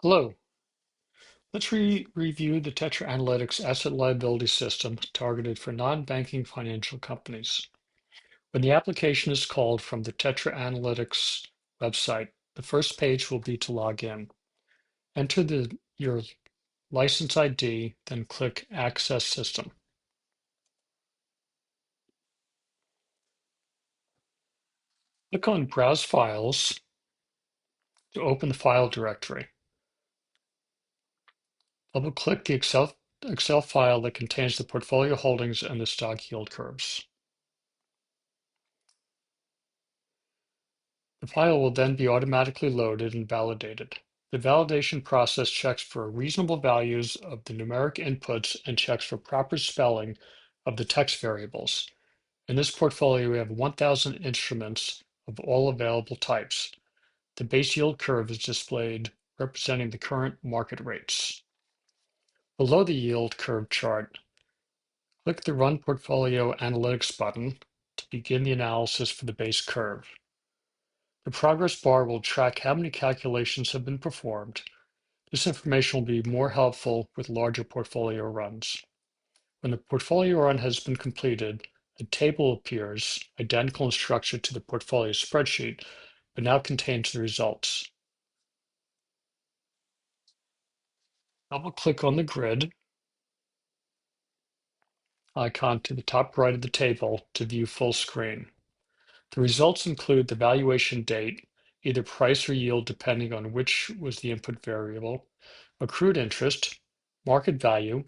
Hello. Let's review the Tetra-Analytics asset liability system targeted for non-banking financial companies. When the application is called from the Tetra-Analytics website, the first page will be to log in. Enter your license ID, then click Access System. Click on Browse Files to open the file directory. Double-click the Excel file that contains the portfolio holdings and the stock yield curves. The file will then be automatically loaded and validated. The validation process checks for reasonable values of the numeric inputs and checks for proper spelling of the text variables. In this portfolio, we have 1,000 instruments of all available types. The base yield curve is displayed representing the current market rates. Below the yield curve chart, click the Run Portfolio Analytics button to begin the analysis for the base curve. The progress bar will track how many calculations have been performed. This information will be more helpful with larger portfolio runs. When the portfolio run has been completed, a table appears, identical in structure to the portfolio spreadsheet, but now contains the results. Double-click on the grid icon to the top right of the table to view full screen. The results include the valuation date, either price or yield depending on which was the input variable, accrued interest, market value,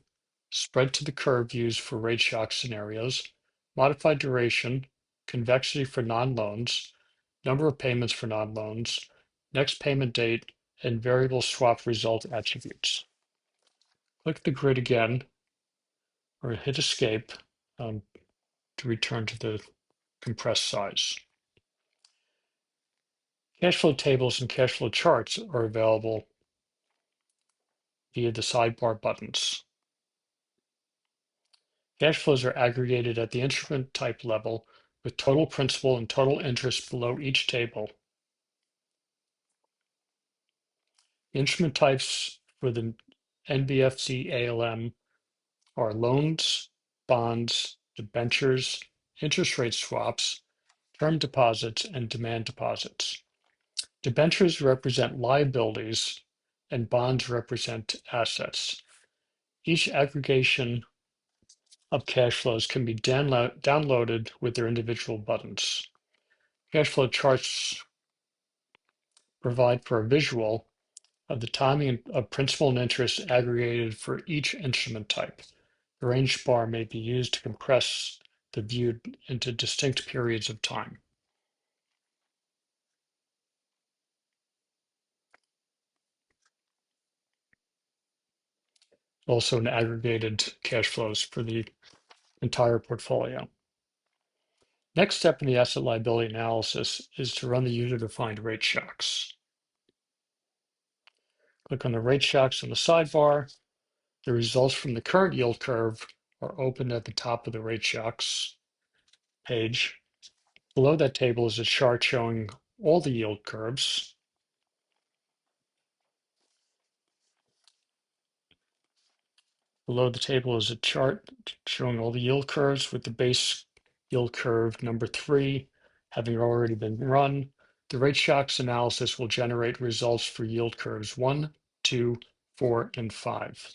spread to the curve used for rate shock scenarios, modified duration, convexity for non-loans, number of payments for non-loans, next payment date, and variable swap result attributes. Click the grid again or hit escape to return to the compressed size. Cash flow tables and cash flow charts are available via the sidebar buttons. Cash flows are aggregated at the instrument type level with total principal and total interest below each table. The instrument types for the NBFC ALM are loans, bonds, debentures, interest rate swaps, term deposits, and demand deposits. Debentures represent liabilities and bonds represent assets. Each aggregation of cash flows can be downloaded with their individual buttons. Cash flow charts provide for a visual of the timing of principal and interest aggregated for each instrument type. The range bar may be used to compress the view into distinct periods of time. Also, an aggregated cash flows for the entire portfolio. Next step in the asset liability analysis is to run the user-defined rate shocks. Click on the rate shocks on the sidebar. The results from the current yield curve are opened at the top of the rate shocks page. Below that table is a chart showing all the yield curves. Below the table is a chart showing all the yield curves with the base yield curve number 3 having already been run. The rate shocks analysis will generate results for yield curves 1, 2, 4, and 5.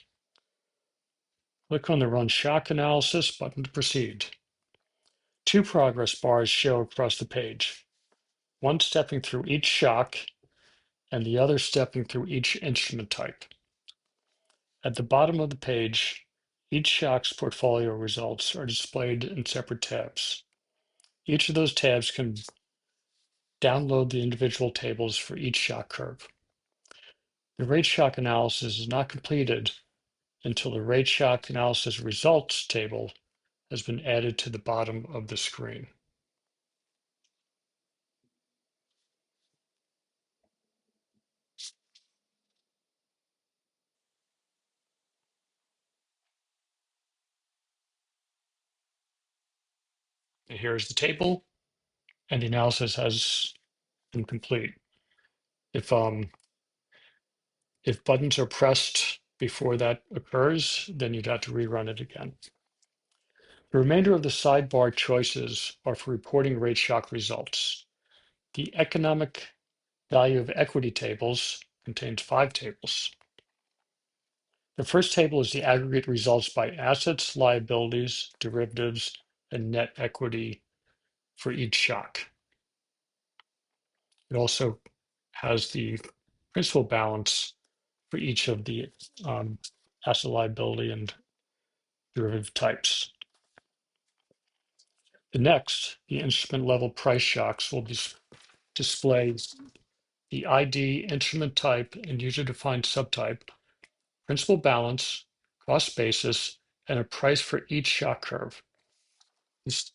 Click on the Run Shock Analysis button to proceed. Two progress bars show across the page, one stepping through each shock and the other stepping through each instrument type. At the bottom of the page, each shock's portfolio results are displayed in separate tabs. Each of those tabs can download the individual tables for each shock curve. The rate shock analysis is not completed until the rate shock analysis results table has been added to the bottom of the screen. And here's the table, and the analysis has been complete. If If buttons are pressed before that occurs, then you'd have to rerun it again. The remainder of the sidebar choices are for reporting rate shock results. The economic value of equity tables contains 5 tables. The first table is the aggregate results by assets, liabilities, derivatives, and net equity for each shock. It also has the principal balance for each of the asset, liability, and derivative types. The instrument level price shocks will display the ID, instrument type, and user-defined subtype, principal balance, cost basis, and a price for each shock curve. This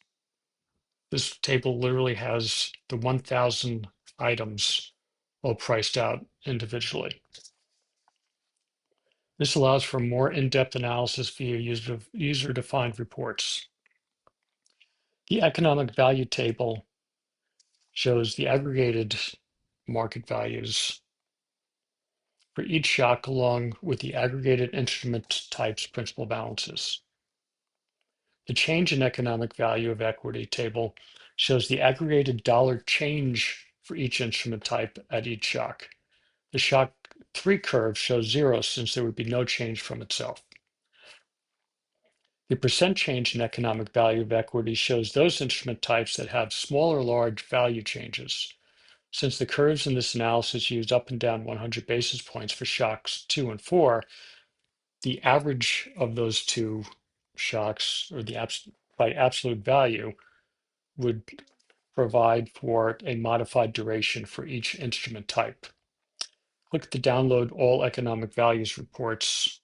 table literally has the 1,000 items all priced out individually. This allows for more in-depth analysis via user-defined reports. The economic value table shows the aggregated market values for each shock along with the aggregated instrument types principal balances. The change in economic value of equity table shows the aggregated dollar change for each instrument type at each shock. The shock 3 curve shows 0 since there would be no change from itself. The percent change in economic value of equity shows those instrument types that have small or large value changes. Since the curves in this analysis used up and down 100 basis points for shocks 2 and 4, the average of those two shocks, or by absolute value, would provide for a modified duration for each instrument type. Click the download all economic values reports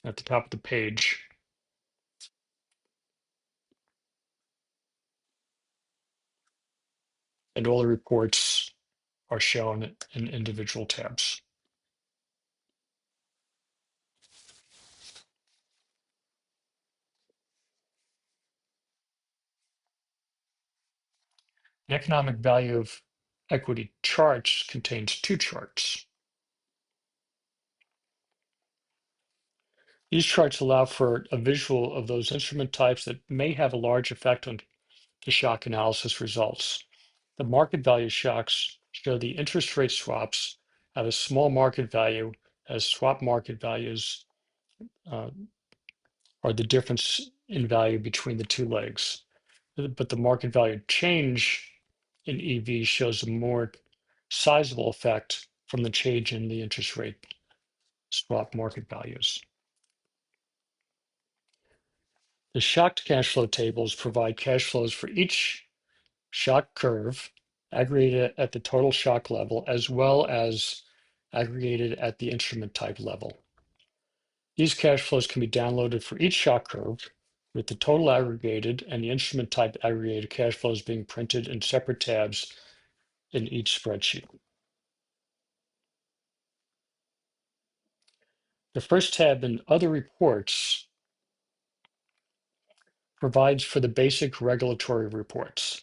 at the top of the page. And all the reports are shown in individual tabs. The economic value of equity charts contains 2 charts. These charts allow for a visual of those instrument types that may have a large effect on the shock analysis results. The market value shocks show the interest rate swaps at a small market value, as swap market values are the difference in value between the 2 legs. But the market value change in EV shows a more sizable effect from the change in the interest rate swap market values. The shocked cash flow tables provide cash flows for each shock curve aggregated at the total shock level, as well as aggregated at the instrument type level. These cash flows can be downloaded for each shock curve, with the total aggregated and the instrument type aggregated cash flows being printed in separate tabs in each spreadsheet. The first tab in Other Reports provides for the basic regulatory reports.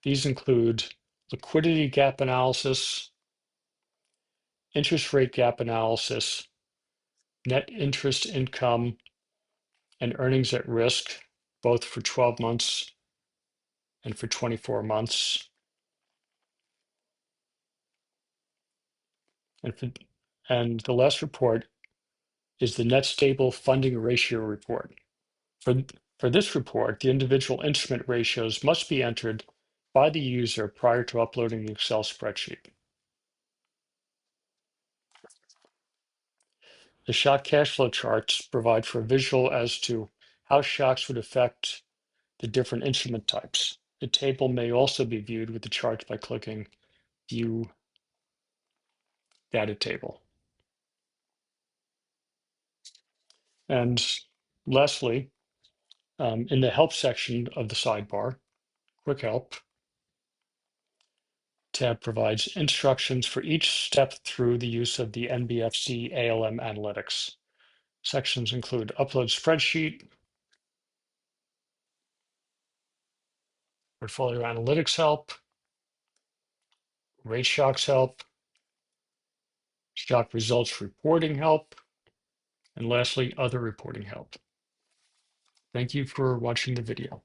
These include liquidity gap analysis, interest rate gap analysis, net interest income, and earnings at risk, both for 12 months and for 24 months. And the last report is the net stable funding ratio report. For this report, the individual instrument ratios must be entered by the user prior to uploading the Excel spreadsheet. The shock cash flow charts provide for a visual as to how shocks would affect the different instrument types. The table may also be viewed with the charts by clicking View Data Table. And lastly, in the Help section of the sidebar, Quick Help tab provides instructions for each step through the use of the NBFC ALM analytics. Sections include Upload Spreadsheet, Portfolio Analytics Help, Rate Shocks Help, shock results reporting help, and lastly, other reporting help. Thank you for watching the video.